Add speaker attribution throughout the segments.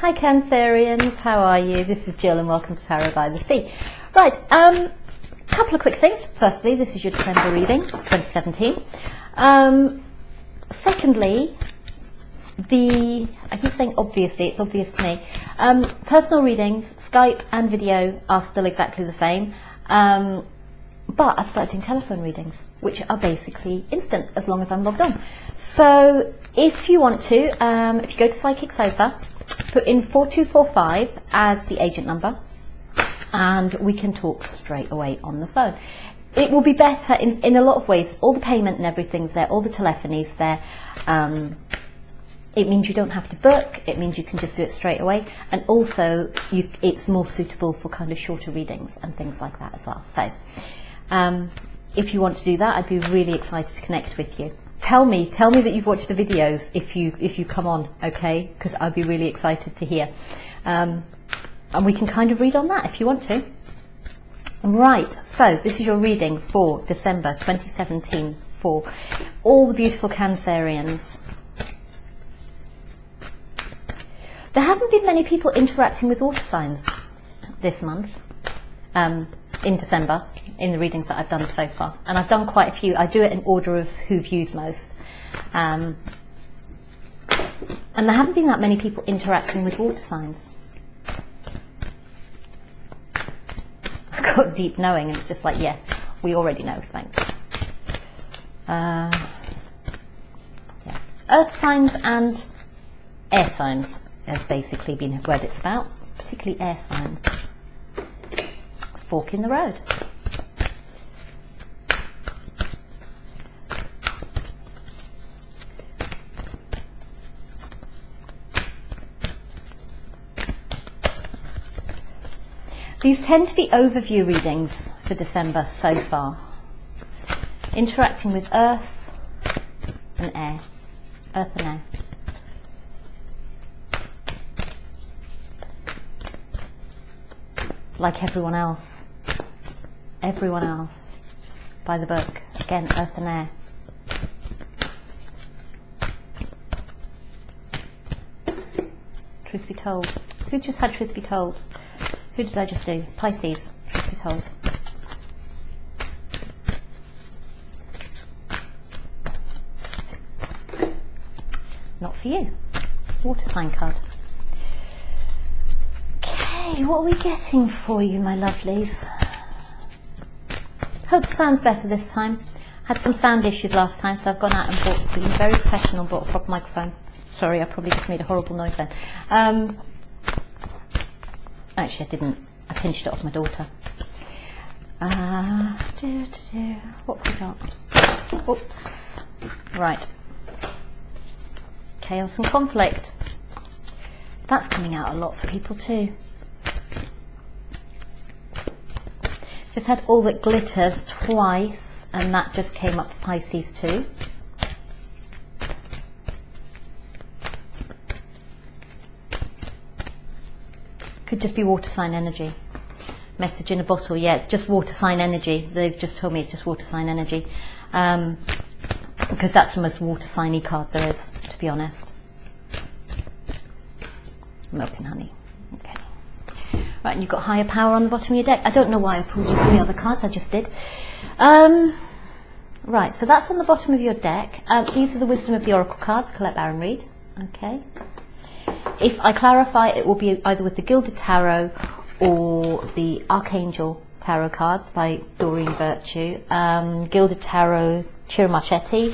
Speaker 1: Hi Cancerians, how are you? This is Jill and welcome to Tarot by the Sea. Right, couple of quick things. Firstly, this is your December reading, 2017. Secondly, I keep saying obviously, it's obvious to me. Personal readings, Skype and video are still exactly the same. But I've started doing telephone readings, which are basically instant as long as I'm logged on. So if you want to, if you go to Psychic Sofa, put in 4245 as the agent number and we can talk straight away on the phone. It will be better in a lot of ways. All the payment and everything's there, all the telephony's there. It means you don't have to book, it means you can just do it straight away, and also it's more suitable for kind of shorter readings and things like that as well. So if you want to do that, I'd be really excited to connect with you. Tell me that you've watched the videos if you come on, okay? Because I'd be really excited to hear. And we can kind of read on that if you want to. Right, so this is your reading for December 2017 for all the beautiful Cancerians. There haven't been many people interacting with water signs this month, in December, in the readings that I've done so far. And I've done quite a few. I do it in order of who views most. And there haven't been that many people interacting with water signs. I've got deep knowing and it's just like, yeah, we already know, thanks. Yeah. Earth signs and air signs has basically been what it's about, particularly air signs. Fork in the road. These tend to be overview readings for December so far. Interacting with earth and air. Earth and air. Like everyone else. Everyone else. By the book. Again, earth and air. Truth be told. Who just had truth be told? Who did I just do? Pisces. Truth be told. Not for you. Water sign card. Okay, what are we getting for you, my lovelies? Hope the sound's better this time. Had some sound issues last time, so I've gone out and been very professional, bought a proper microphone. Sorry, I probably just made a horrible noise then. Actually, I didn't. I pinched it off my daughter. What have we got? Oops. Right. Chaos and conflict. That's coming out a lot for people too. Just had all that glitters twice, and that just came up for Pisces too. Could just be water sign energy. Message in a bottle, yeah, it's just water sign energy. They've just told me it's just water sign energy. Because that's the most water signy card there is, to be honest. Milk and honey. Okay. Right, and you've got higher power on the bottom of your deck. I don't know why I pulled you from the other cards, I just did. Right, so that's on the bottom of your deck. These are the Wisdom of the Oracle cards, Colette Baron Reid. Okay. If I clarify, it will be either with the Gilded Tarot or the Archangel Tarot cards by Doreen Virtue. Gilded Tarot, Ciro Marchetti.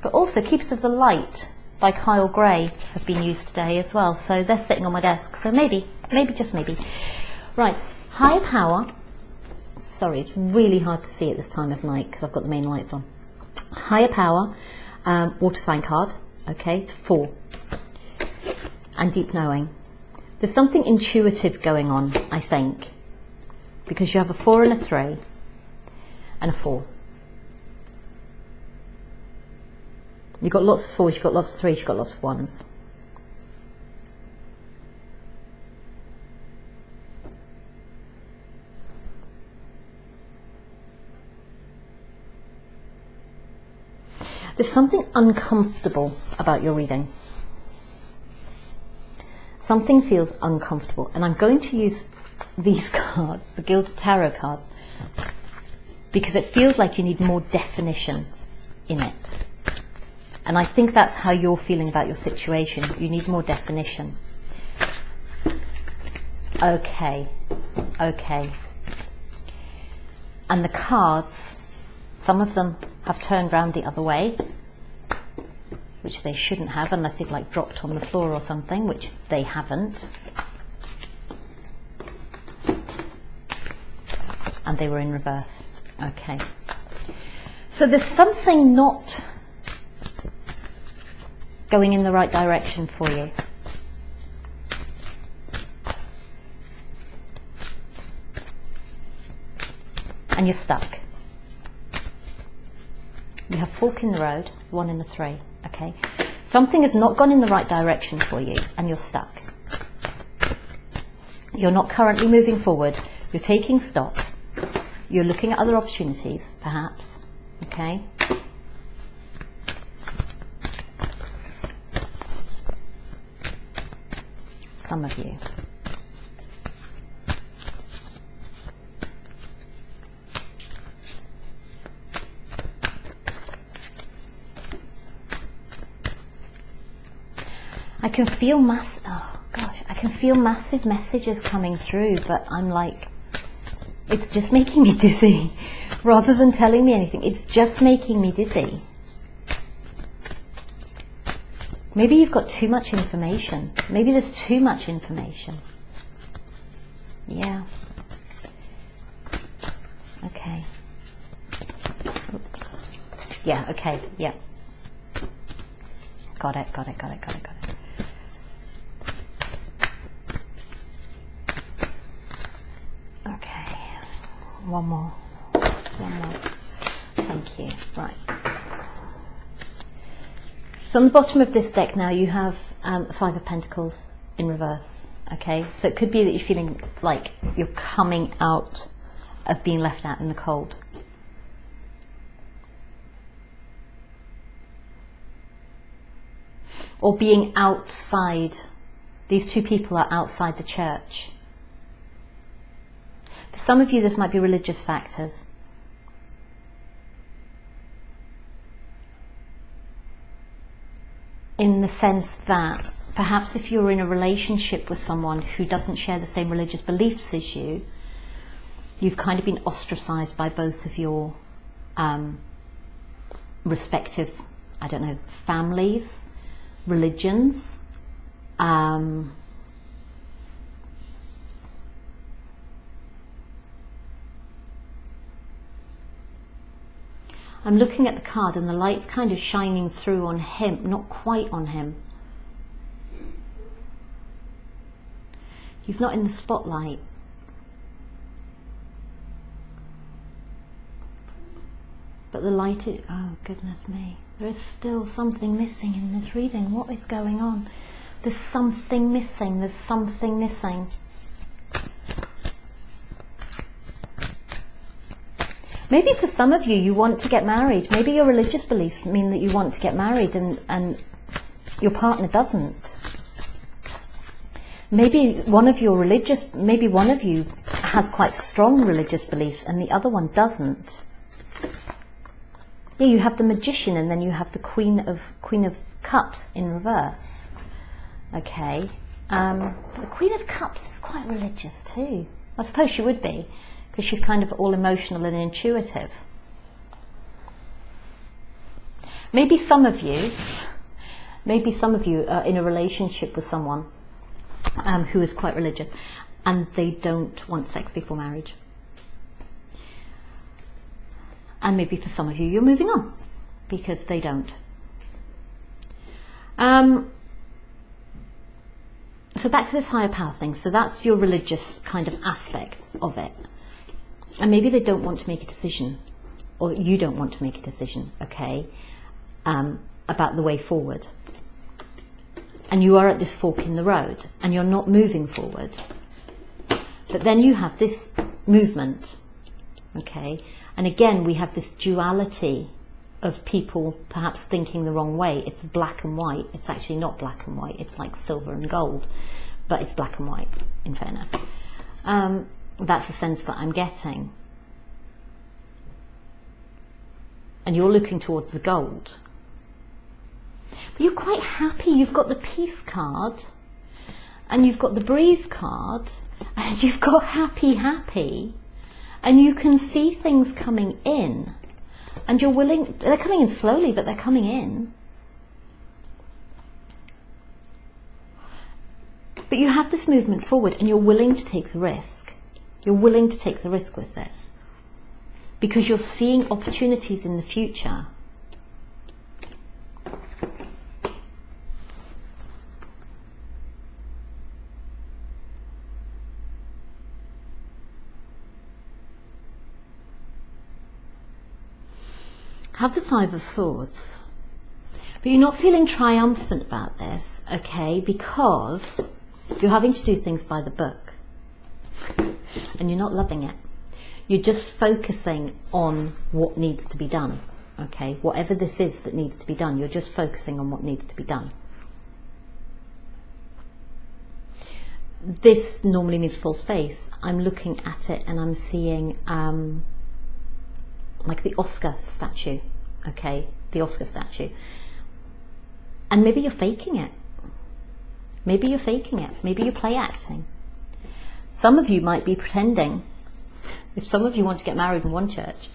Speaker 1: But also Keepers of the Light by Kyle Gray have been used today as well. So they're sitting on my desk. So maybe, just maybe. Right, higher power. Sorry, it's really hard to see at this time of night because I've got the main lights on. Higher power, water sign card. Okay, it's 4. And deep knowing. There's something intuitive going on, I think, because you have a 4 and a 3 and a 4. You've got lots of 4s, you've got lots of 3s, you've got lots of 1s. There's something uncomfortable about your reading. Something feels uncomfortable. And I'm going to use these cards, the Gilded Tarot cards, because it feels like you need more definition in it. And I think that's how you're feeling about your situation. You need more definition. Okay, okay. And the cards, some of them have turned round the other way, which they shouldn't have unless they've like dropped on the floor or something, which they haven't. And they were in reverse. Okay. So there's something not going in the right direction for you. And you're stuck. You have fork in the road, 1 and a 3. Okay. Something has not gone in the right direction for you and you're stuck. You're not currently moving forward. You're taking stock. You're looking at other opportunities, perhaps. Okay. Some of you. I can feel I can feel massive messages coming through, but I'm like, it's just making me dizzy. Rather than telling me anything, it's just making me dizzy. Maybe you've got too much information. Maybe there's too much information. Yeah. Okay. Oops. Yeah, okay, yeah. Got it, got it, got it, got it, got it. Okay. One more. Thank you. Right. So on the bottom of this deck now you have the 5 of Pentacles in reverse. Okay, so it could be that you're feeling like you're coming out of being left out in the cold. Or being outside. These two people are outside the church. For some of you this might be religious factors. In the sense that perhaps if you're in a relationship with someone who doesn't share the same religious beliefs as you, you've kind of been ostracized by both of your respective, I don't know, families, religions. I'm looking at the card and the light's kind of shining through on him, not quite on him. He's not in the spotlight. But the light is, oh goodness me, there is still something missing in this reading. What is going on? There's something missing, there's something missing. Maybe for some of you, you want to get married. Maybe your religious beliefs mean that you want to get married and your partner doesn't. Maybe one of you has quite strong religious beliefs and the other one doesn't. Yeah, you have the Magician and then you have the Queen of Cups in reverse. Okay. The Queen of Cups is quite religious too. I suppose she would be, because she's kind of all emotional and intuitive. Maybe some of you are in a relationship with someone who is quite religious and they don't want sex before marriage. And maybe for some of you, you're moving on because they don't. So back to this higher power thing. So that's your religious kind of aspect of it. And maybe they don't want to make a decision, or you don't want to make a decision, okay, about the way forward. And you are at this fork in the road, and you're not moving forward. But then you have this movement, okay, and again we have this duality of people perhaps thinking the wrong way. It's black and white. It's actually not black and white. It's like silver and gold, but it's black and white, in fairness. That's the sense that I'm getting. And you're looking towards the gold. But you're quite happy. You've got the peace card, and you've got the breathe card, and you've got happy, and you can see things coming in. And you're willing, they're coming in slowly, but they're coming in. But you have this movement forward, and you're willing to take the risk. You're willing to take the risk with this. Because you're seeing opportunities in the future. Have the Five of Swords. But you're not feeling triumphant about this, okay, because you're having to do things by the book. And you're not loving it. You're just focusing on what needs to be done, okay? Whatever this is that needs to be done, you're just focusing on what needs to be done. This normally means false face. I'm looking at it and I'm seeing like the Oscar statue, okay? The Oscar statue. And maybe you're faking it. Maybe you're faking it. Maybe you're play acting. Some of you might be pretending. If some of you want to get married in one church,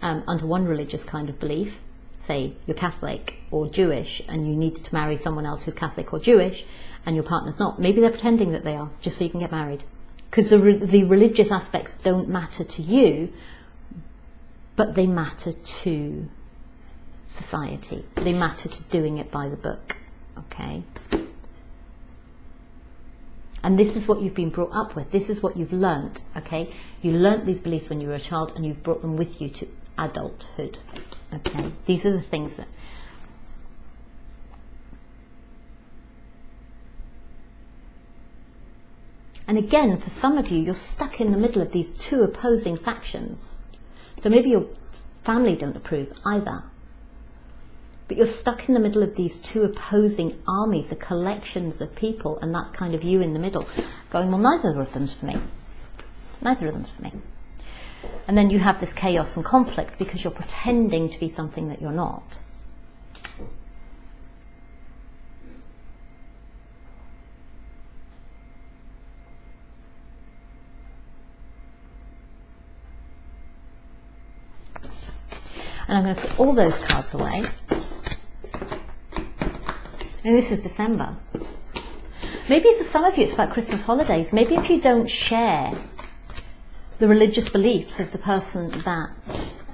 Speaker 1: under one religious kind of belief, say you're Catholic or Jewish and you need to marry someone else who's Catholic or Jewish and your partner's not, maybe they're pretending that they are, just so you can get married. Because the religious aspects don't matter to you, but they matter to society. They matter to doing it by the book, okay? And this is what you've been brought up with. This is what you've learnt, okay? You learnt these beliefs when you were a child and you've brought them with you to adulthood, okay? These are the things that... And again, for some of you, you're stuck in the middle of these two opposing factions. So maybe your family don't approve either. But you're stuck in the middle of these two opposing armies, the collections of people, and that's kind of you in the middle, going, well, neither of them's for me. Neither of them's for me. And then you have this chaos and conflict because you're pretending to be something that you're not. And I'm going to put all those cards away. And this is December. Maybe for some of you it's about Christmas holidays. Maybe if you don't share the religious beliefs of the person that,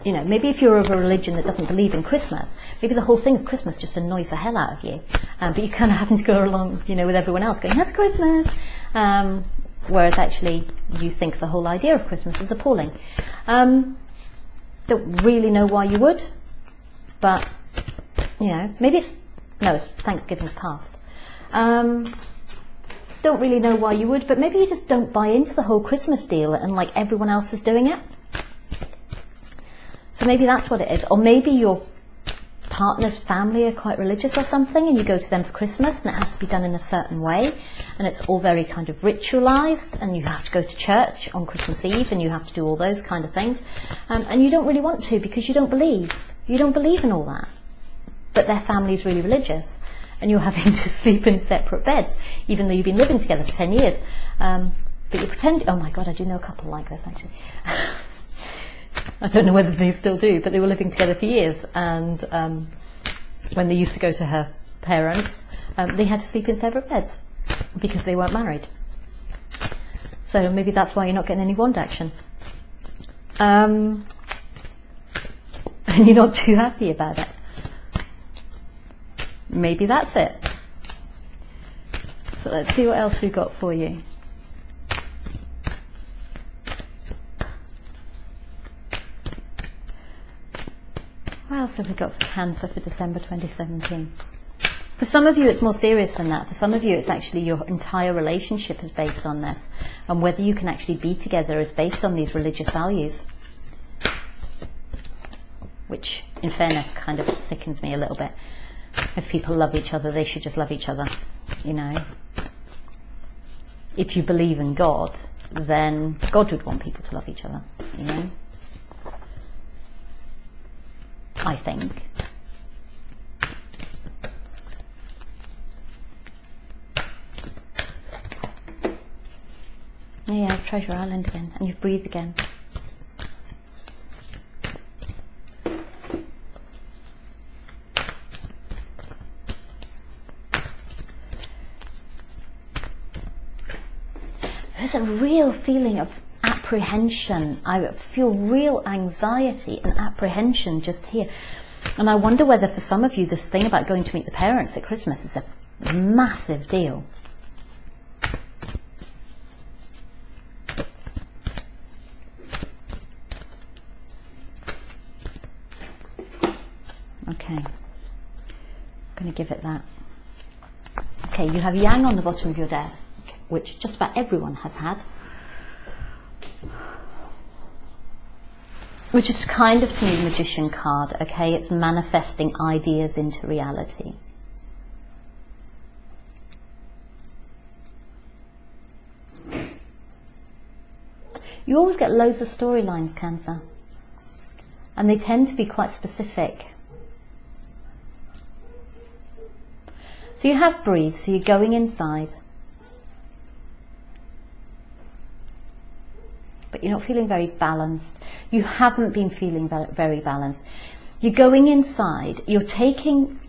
Speaker 1: you know, maybe if you're of a religion that doesn't believe in Christmas, maybe the whole thing of Christmas just annoys the hell out of you. But you kind of happen to go along, you know, with everyone else going, Happy Christmas! Whereas actually you think the whole idea of Christmas is appalling. Don't really know why you would, but, you know, maybe it's Thanksgiving's past. Don't really know why you would, but maybe you just don't buy into the whole Christmas deal and like everyone else is doing it. So maybe that's what it is. Or maybe your partner's family are quite religious or something and you go to them for Christmas and it has to be done in a certain way and it's all very kind of ritualized and you have to go to church on Christmas Eve and you have to do all those kind of things and you don't really want to because you don't believe in all that, but their family's really religious and you're having to sleep in separate beds even though you've been living together for 10 years, but you pretend. Oh my god, I do know a couple like this actually. I don't know whether they still do, but they were living together for years, and when they used to go to her parents, they had to sleep in separate beds because they weren't married. So maybe that's why you're not getting any wand action. And you're not too happy about it. Maybe that's it. So let's see what else we've got for you. What else have we got for Cancer for December 2017? For some of you it's more serious than that. For some of you it's actually your entire relationship is based on this. And whether you can actually be together is based on these religious values. which in fairness kind of sickens me a little bit. If people love each other, they should just love each other, you know. If you believe in God, then God would want people to love each other, you know. I think. Yeah, Treasure Island again, and you've breathed again. There's a real feeling of apprehension. I feel real anxiety and apprehension just here. And I wonder whether for some of you this thing about going to meet the parents at Christmas is a massive deal. Okay, I'm going to give it that. Okay, you have Yang on the bottom of your deck, which just about everyone has had, which is kind of, to me, the Magician card. Okay, it's manifesting ideas into reality. You always get loads of storylines, Cancer, and they tend to be quite specific. So you have breathe, so you're going inside, but you're not feeling very balanced. You haven't been feeling very balanced. You're going inside, you're taking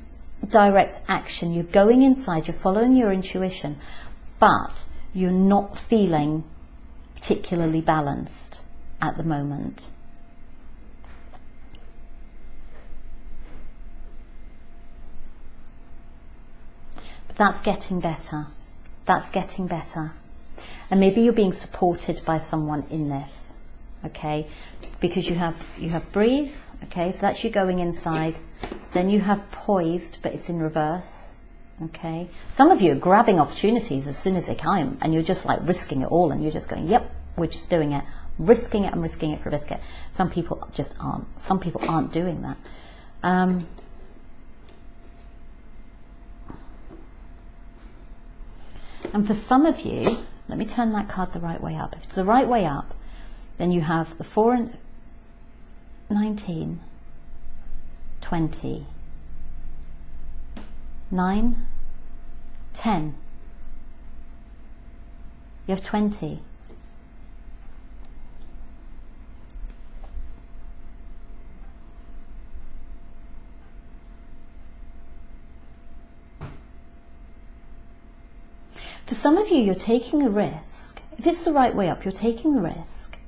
Speaker 1: direct action, you're going inside, you're following your intuition, but you're not feeling particularly balanced at the moment. But that's getting better. That's getting better. And maybe you're being supported by someone in this, okay? Because you have breathe, okay? So that's you going inside. Then you have poised, but it's in reverse, okay? Some of you are grabbing opportunities as soon as they come, and you're just like risking it all, and you're just going, yep, we're just doing it, risking it and risking it for risk it. Some people just aren't. Some people aren't doing that. And for some of you, let me turn that card the right way up. If it's the right way up, then you have the 4 and 19, 20, 9, 10. You have 20. For some of you, you're taking a risk. If it's the right way up, you're taking a risk.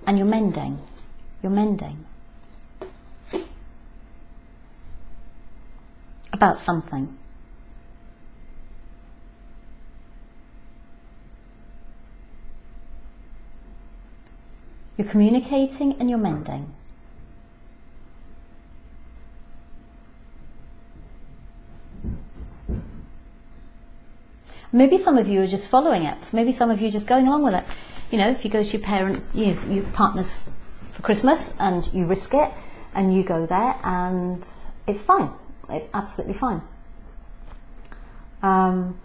Speaker 1: And you're mending. You're mending. About something. You're communicating and you're mending. Maybe some of you are just following it. Maybe some of you are just going along with it. You know, if you go to your parents, your partners for Christmas, and you risk it, and you go there, and it's fine. It's absolutely fine. I'm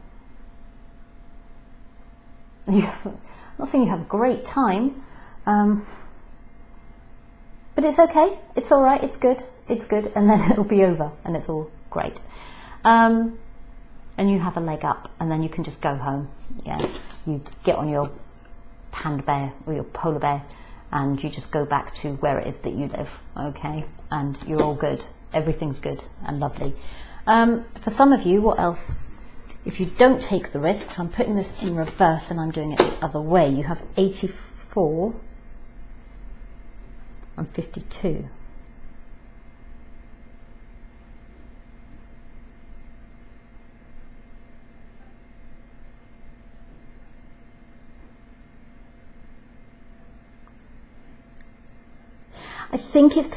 Speaker 1: not saying you have a great time, but it's okay. It's all right. It's good. It's good, and then it'll be over, and it's all great. And you have a leg up, and then you can just go home. Yeah, you get on your panda bear or your polar bear, and you just go back to where it is that you live. Okay, and you're all good. Everything's good and lovely. For some of you, what else? If you don't take the risks, I'm putting this in reverse, and I'm doing it the other way. You have 84 and 52. I think it's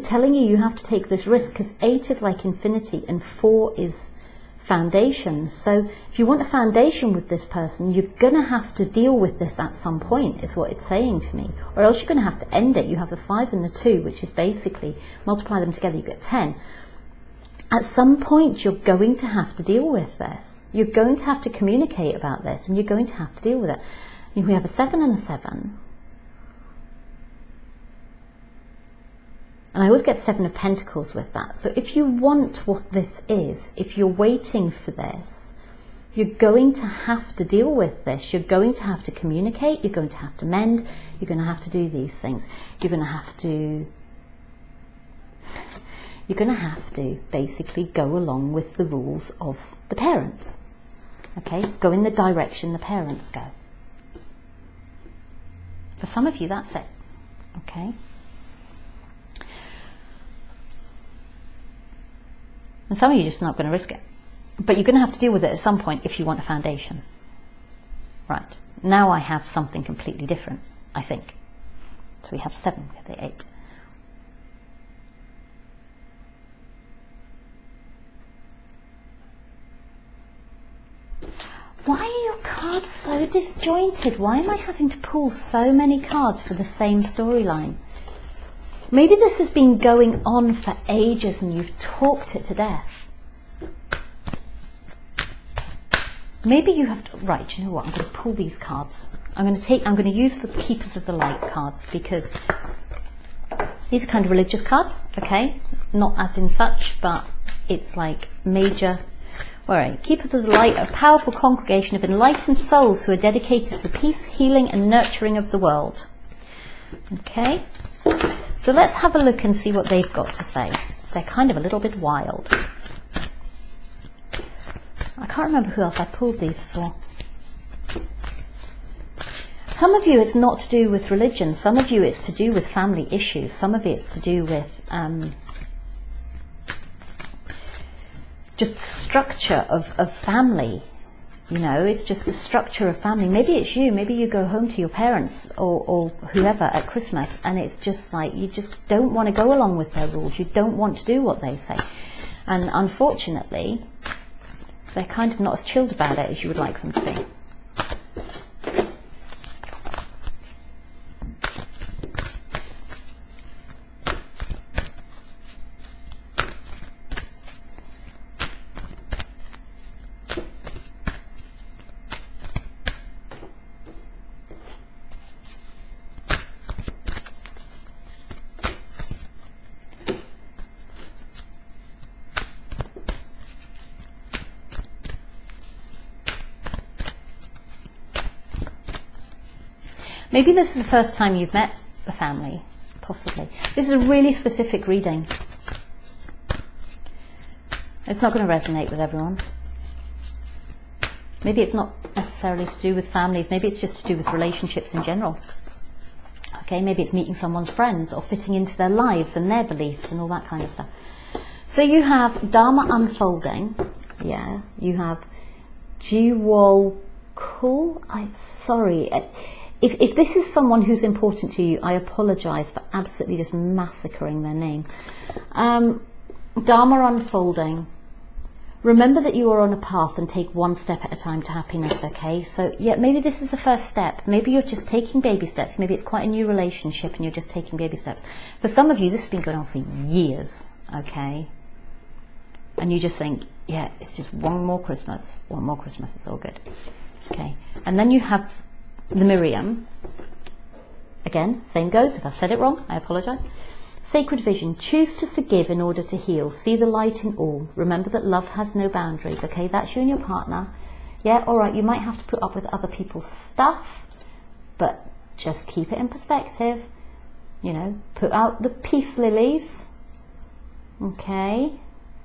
Speaker 1: telling you have to take this risk, because 8 is like infinity and 4 is foundation. So if you want a foundation with this person, you're going to have to deal with this at some point, is what it's saying to me. Or else you're going to have to end it. You have the 5 and the 2, which is basically, multiply them together, you get 10. At some point, you're going to have to deal with this. You're going to have to communicate about this, and you're going to have to deal with it. And we have a 7 and a 7. And I always get 7 of Pentacles with that. So if you want what this is, if you're waiting for this, you're going to have to deal with this. You're going to have to communicate. You're going to have to mend. You're going to have to do these things. You're going to have to basically go along with the rules of the parents. Okay? Go in the direction the parents go. For some of you, that's it. Okay? And some of you are just not going to risk it. But you're going to have to deal with it at some point if you want a foundation. Right. Now I have something completely different, I think. So we have 7, we have the 8. Why are your cards so disjointed? Why am I having to pull so many cards for the same storyline? Maybe this has been going on for ages and you've talked it to death. Maybe you have to, right, do you know what, I'm going to pull these cards. I'm going to use the Keepers of the Light cards, because these are kind of religious cards, okay? Not as in such, but it's like major. Alright, Keepers of the Light, a powerful congregation of enlightened souls who are dedicated to the peace, healing and nurturing of the world. Okay? So let's have a look and see what they've got to say. They're kind of a little bit wild. I can't remember who else I pulled these for. Some of you it's not to do with religion. Some of you it's to do with family issues. Some of it's to do with just structure of family. You know, it's just the structure of family. Maybe it's you. Maybe you go home to your parents or whoever at Christmas, and it's just like you just don't want to go along with their rules. You don't want to do what they say. And unfortunately, they're kind of not as chilled about it as you would like them to be. Maybe this is the first time you've met the family, possibly. This is a really specific reading. It's not going to resonate with everyone. Maybe it's not necessarily to do with families. Maybe it's just to do with relationships in general. Okay, maybe it's meeting someone's friends or fitting into their lives and their beliefs and all that kind of stuff. So you have Dharma unfolding. Yeah, you have dual cool. I'm sorry. If this is someone who's important to you, I apologise for absolutely just massacring their name. Dharma unfolding. Remember that you are on a path and take one step at a time to happiness, okay? So, yeah, maybe this is the first step. Maybe you're just taking baby steps. Maybe it's quite a new relationship and you're just taking baby steps. For some of you, this has been going on for years, okay? And you just think, yeah, it's just one more Christmas, it's all good. Okay, and then you have the Miriam. Again, same goes. If I said it wrong, I apologise. Sacred vision. Choose to forgive in order to heal. See the light in all. Remember that love has no boundaries. Okay, that's you and your partner. Yeah, all right, you might have to put up with other people's stuff, but just keep it in perspective. You know, put out the peace lilies. Okay,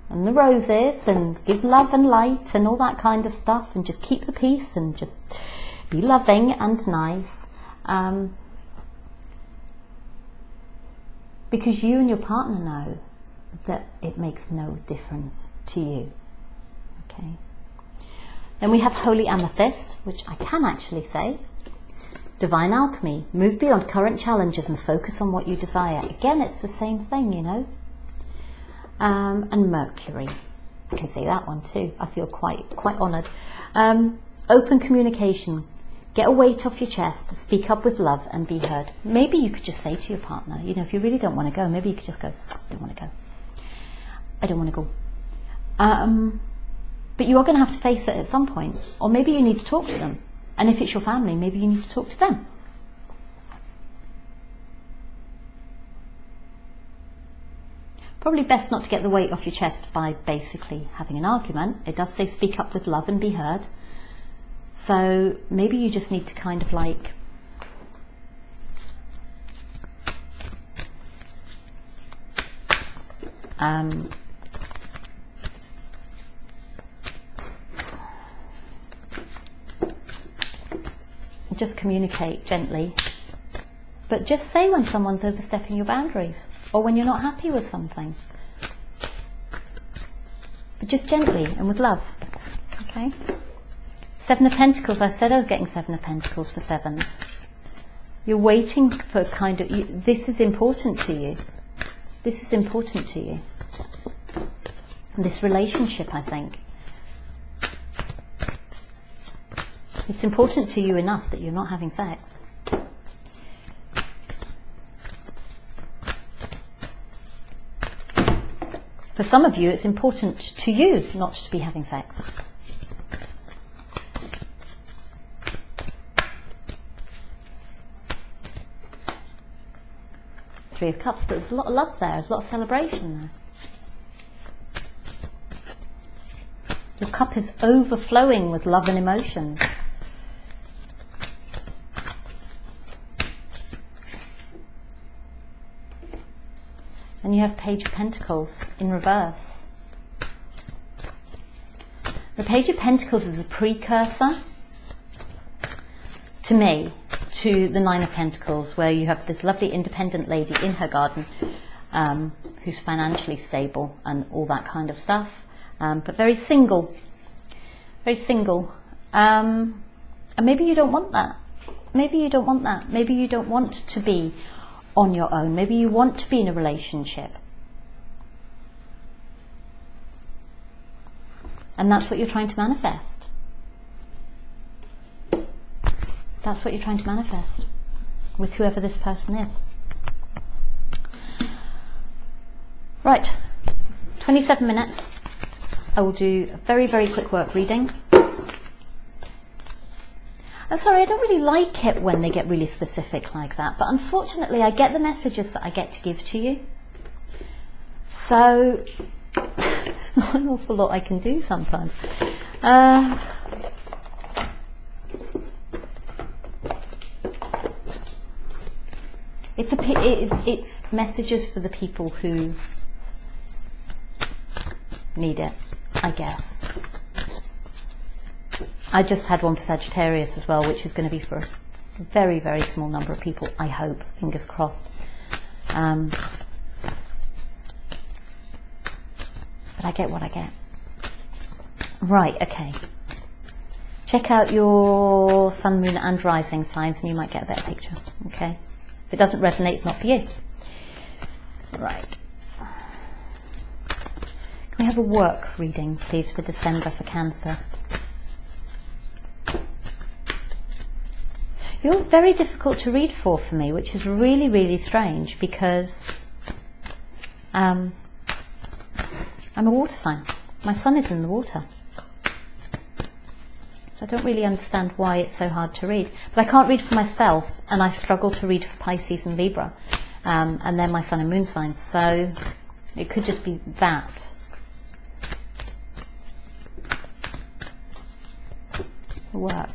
Speaker 1: and the roses, and give love and light and all that kind of stuff, and just keep the peace and just be loving and nice, because you and your partner know that it makes no difference to you. Okay. Then we have Holy Amethyst, which I can actually say. Divine Alchemy. Move beyond current challenges and focus on what you desire. Again, it's the same thing, you know. And Mercury. I can see that one too. I feel quite honoured. Open communication. Get a weight off your chest. Speak up with love and be heard. Maybe you could just say to your partner, you know, if you really don't want to go, maybe you could just go, I don't want to go. I don't want to go. But you are going to have to face it at some point. Or maybe you need to talk to them. And if it's your family, maybe you need to talk to them. Probably best not to get the weight off your chest by basically having an argument. It does say speak up with love and be heard. So maybe you just need to kind of like just communicate gently, but just say when someone's overstepping your boundaries or when you're not happy with something, but just gently and with love. Okay. 7 of Pentacles. I said I was getting 7 of Pentacles for sevens. You're waiting for kind of, this is important to you. This is important to you. This relationship, I think. It's important to you enough that you're not having sex. For some of you, it's important to you not to be having sex. Three of Cups, but there's a lot of love there, there's a lot of celebration there. Your cup is overflowing with love and emotions. And you have Page of Pentacles in reverse. The Page of Pentacles is a precursor, to me, to the 9 of Pentacles, where you have this lovely independent lady in her garden who's financially stable and all that kind of stuff, but very single. Very single. And maybe you don't want that. Maybe you don't want that. Maybe you don't want to be on your own. Maybe you want to be in a relationship. And that's what you're trying to manifest. That's what you're trying to manifest with whoever this person is. Right, 27 minutes. I will do a very, very quick work reading. I'm sorry, I don't really like it when they get really specific like that, but unfortunately I get the messages that I get to give to you. So, there's not an awful lot I can do sometimes. It's messages for the people who need it, I guess. I just had one for Sagittarius as well, which is going to be for a very, very small number of people, I hope, fingers crossed. But I get what I get. Right, okay. Check out your sun, moon and rising signs and you might get a better picture, okay? If it doesn't resonate, it's not for you. Right. Can we have a work reading, please, for December for Cancer? You're very difficult to read for me, which is really, really strange because I'm a water sign. My sun is in the water. So I don't really understand why it's so hard to read. But I can't read for myself, and I struggle to read for Pisces and Libra. And they're my sun and moon signs. So it could just be that. Work.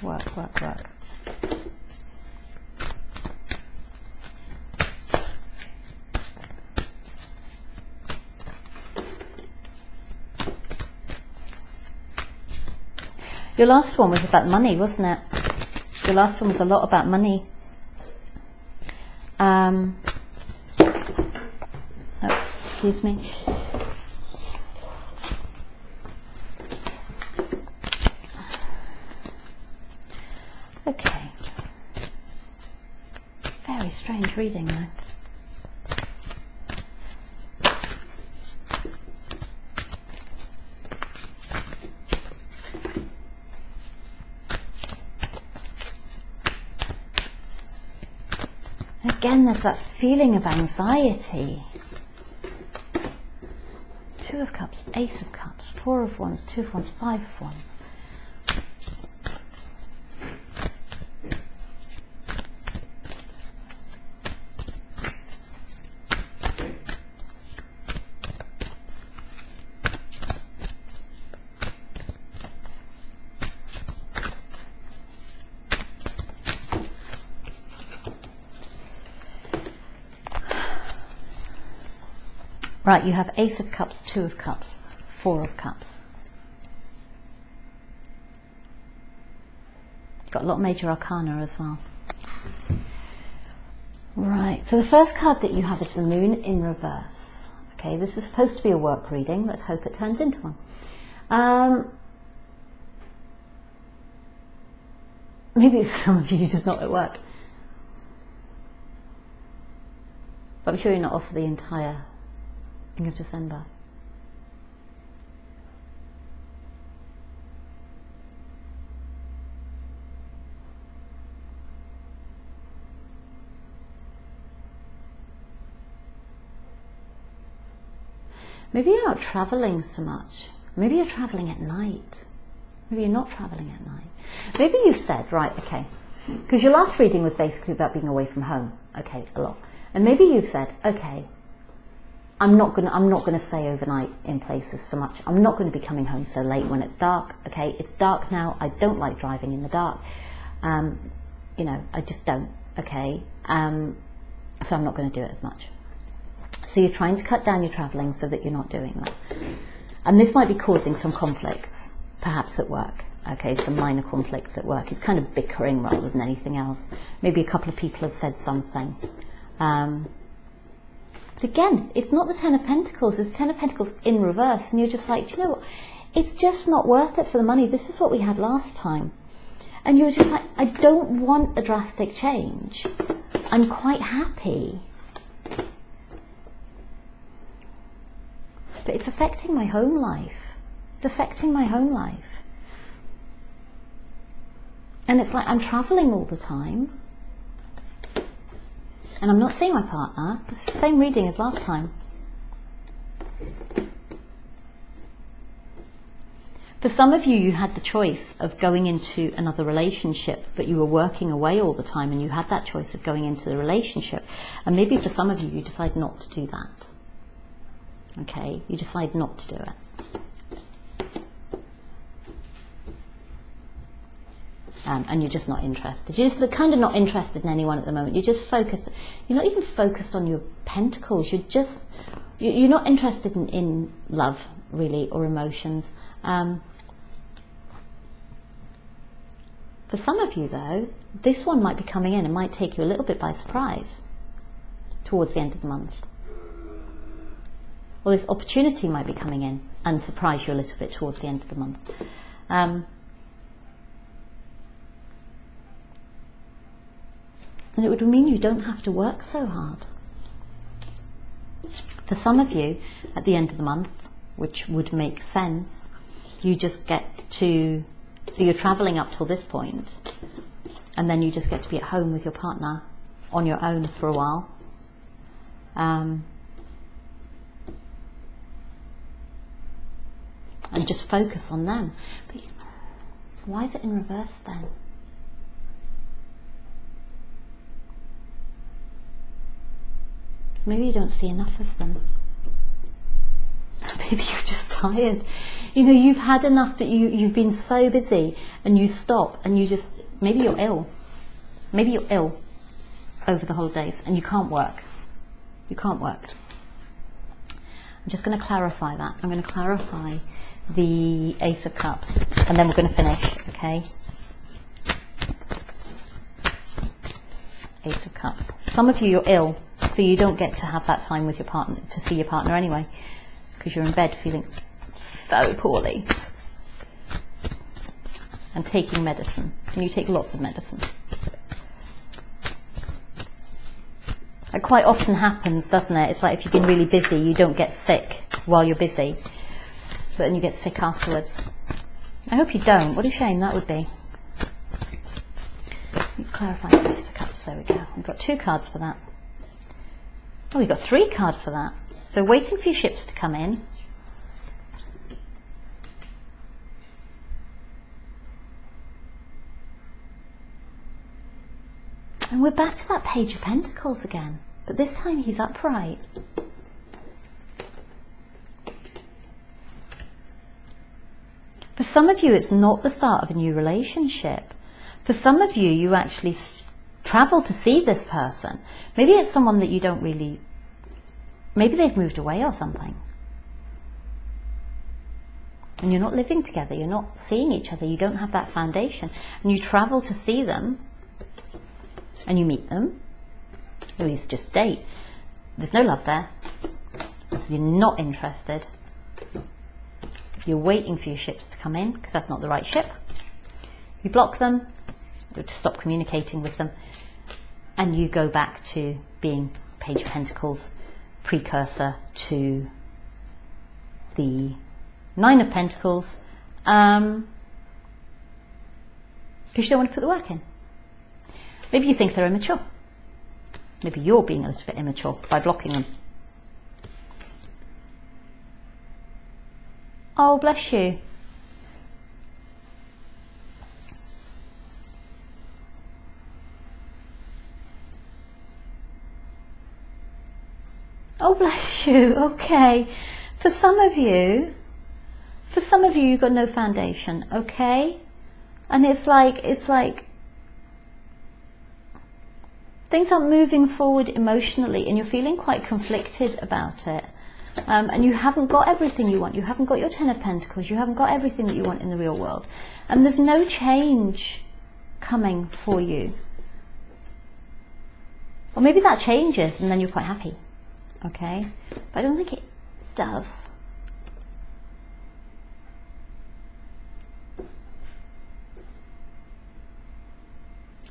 Speaker 1: Work, work, work. Your last one was about money, wasn't it? Your last one was a lot about money. Oh, excuse me. Okay. Very strange reading though. again, there's that feeling of anxiety. Two of Cups, Ace of Cups, Four of Wands, Two of Wands, Five of Wands. Right, you have Ace of Cups, Two of Cups, Four of Cups. You've got a lot of major arcana as well. Right, so the first card that you have is the Moon in reverse. Okay, this is supposed to be a work reading. Let's hope it turns into one. Maybe for some of you, you're just not at work. But I'm sure you're not off for the entire of December. Maybe you're not traveling so much. Maybe you're traveling at night. Maybe you're not traveling at night. Maybe you've said, right, okay, because your last reading was basically about being away from home. Okay, a lot. And maybe you've said, okay, I'm not gonna stay overnight in places so much. I'm not going to be coming home so late when it's dark. Okay, it's dark now. I don't like driving in the dark. You know, I just don't. Okay, so I'm not going to do it as much. So you're trying to cut down your travelling so that you're not doing that. And this might be causing some conflicts, perhaps at work. Okay, some minor conflicts at work. It's kind of bickering rather than anything else. Maybe a couple of people have said something. But again, it's not the Ten of Pentacles, it's the Ten of Pentacles in reverse, and you're just like, do you know what, it's just not worth it for the money. This is what we had last time. And you're just like, I don't want a drastic change. I'm quite happy. But it's affecting my home life. It's affecting my home life. And it's like I'm travelling all the time. And I'm not seeing my partner. It's the same reading as last time. For some of you, you had the choice of going into another relationship, but you were working away all the time and you had that choice of going into the relationship. And maybe for some of you, you decide not to do that. Okay, you decide not to do it. And you're just not interested. You're just kind of not interested in anyone at the moment. You're just focused. You're not even focused on your pentacles. You're not interested in love, really, or emotions. For some of you, though, this one might be coming in and might take you a little bit by surprise towards the end of the month. Or this opportunity might be coming in and surprise you a little bit towards the end of the month. And it would mean you don't have to work so hard. For some of you, at the end of the month, which would make sense, you just get to, so you're travelling up till this point, and then you just get to be at home with your partner on your own for a while. And just focus on them. But why is it in reverse then? Maybe you don't see enough of them. Maybe you're just tired. You know, you've had enough that you've been so busy and you stop and you just, maybe you're ill. Maybe you're ill over the holidays and you can't work. You can't work. I'm just going to clarify that. I'm going to clarify the Ace of Cups and then we're going to finish, okay? Ace of Cups. Some of you, you're ill, so you don't get to have that time with your partner, to see your partner anyway, because you're in bed feeling so poorly and taking medicine. And you take lots of medicine. It quite often happens, doesn't it? It's like if you've been really busy, you don't get sick while you're busy, but then you get sick afterwards. I hope you don't. What a shame that would be. Clarify the Ace of Cups. There we go. We've got 2 cards for that. Oh, we've got 3 cards for that. So waiting for your ships to come in. And we're back to that Page of Pentacles again, but this time he's upright. For some of you, it's not the start of a new relationship. For some of you, you actually travel to see this person. Maybe it's someone that you don't really, maybe they've moved away or something. And you're not living together, you're not seeing each other, you don't have that foundation. And you travel to see them, and you meet them, or you just date. There's no love there. You're not interested. You're waiting for your ships to come in, because that's not the right ship. You block them, you just stop communicating with them, and you go back to being Page of Pentacles, precursor to the 9 of Pentacles, because you don't want to put the work in. Maybe you think they're immature. Maybe you're being a little bit immature by blocking them. Oh, bless you. Oh, bless you. Okay. For some of you, you've got no foundation, okay? And it's like things aren't moving forward emotionally, and you're feeling quite conflicted about it. And you haven't got everything you want. You haven't got your 10 of Pentacles. You haven't got everything that you want in the real world. And there's no change coming for you. Or maybe that changes and then you're quite happy. Okay? But I don't think it does.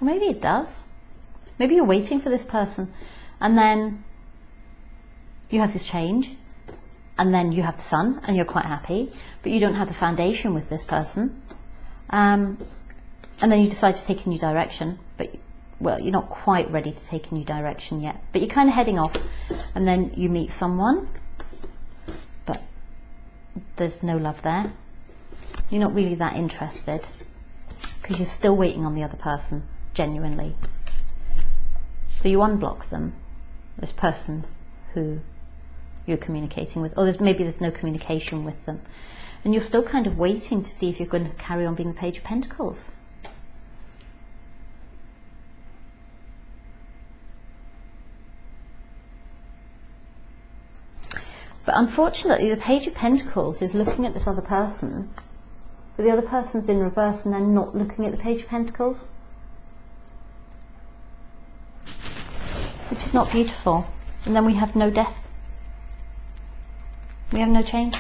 Speaker 1: Or maybe it does. Maybe you're waiting for this person and then you have this change. And then you have the Sun and you're quite happy, but you don't have the foundation with this person. And then you decide to take a new direction, but well, you're not quite ready to take a new direction yet, but you're kind of heading off, and then you meet someone, but there's no love there. You're not really that interested because you're still waiting on the other person, genuinely. So you unblock them, this person who you're communicating with, or maybe there's no communication with them, and you're still kind of waiting to see if you're going to carry on being the Page of Pentacles. But unfortunately, the Page of Pentacles is looking at this other person, but the other person's in reverse and they're not looking at the Page of Pentacles, which is not beautiful. And then we have no death. We have no change.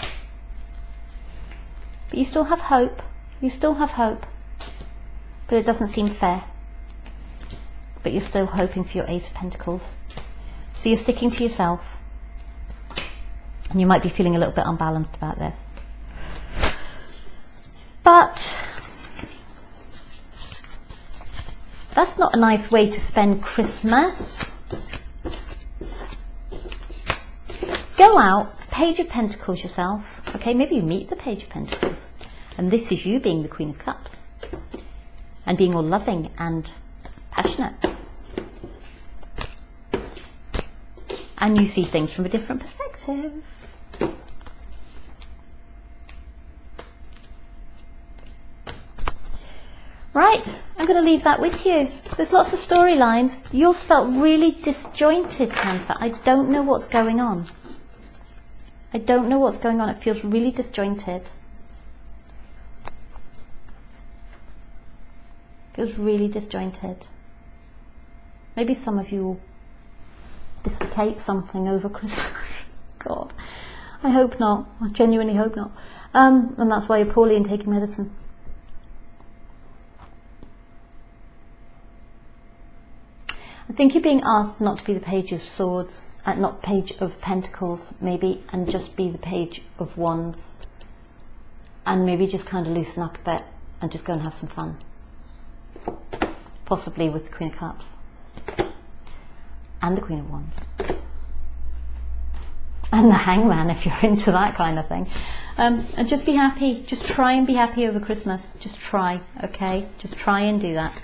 Speaker 1: But you still have hope. You still have hope. But it doesn't seem fair. But you're still hoping for your Ace of Pentacles. So you're sticking to yourself. And you might be feeling a little bit unbalanced about this. But that's not a nice way to spend Christmas. Go out, Page of Pentacles yourself. Okay, maybe you meet the Page of Pentacles. And this is you being the Queen of Cups. And being all loving and passionate. And you see things from a different perspective. Right, I'm going to leave that with you. There's lots of storylines. Yours felt really disjointed, Cancer. I don't know what's going on. I don't know what's going on. It feels really disjointed. Feels really disjointed. Maybe some of you will dislocate something over Christmas. God, I hope not. I genuinely hope not. And that's why you're poorly and taking medicine. I think you're being asked not to be the Page of Swords, not Page of Pentacles maybe, and just be the Page of Wands, and maybe just kind of loosen up a bit and just go and have some fun, possibly with the Queen of Cups and the Queen of Wands. and the Hangman if you're into that kind of thing. And just be happy. Just try and be happy over Christmas. Just try, okay? Just try and do that.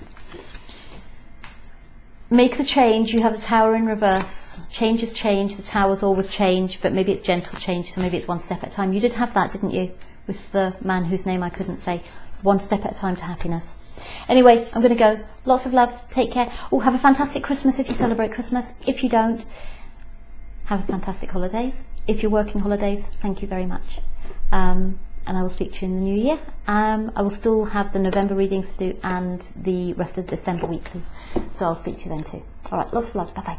Speaker 1: Make the change. You have the Tower in reverse. Change is change. The Tower's always change, but maybe it's gentle change, so maybe it's one step at a time. You did have that, didn't you? With the man whose name I couldn't say. One step at a time to happiness. Anyway, I'm going to go. Lots of love. Take care. Oh, have a fantastic Christmas if you celebrate Christmas. If you don't, have a fantastic holidays. If you're working holidays, thank you very much. And I will speak to you in the new year. I will still have the November readings to do and the rest of December weeklies. So I'll speak to you then too. All right, lots of love. Bye-bye.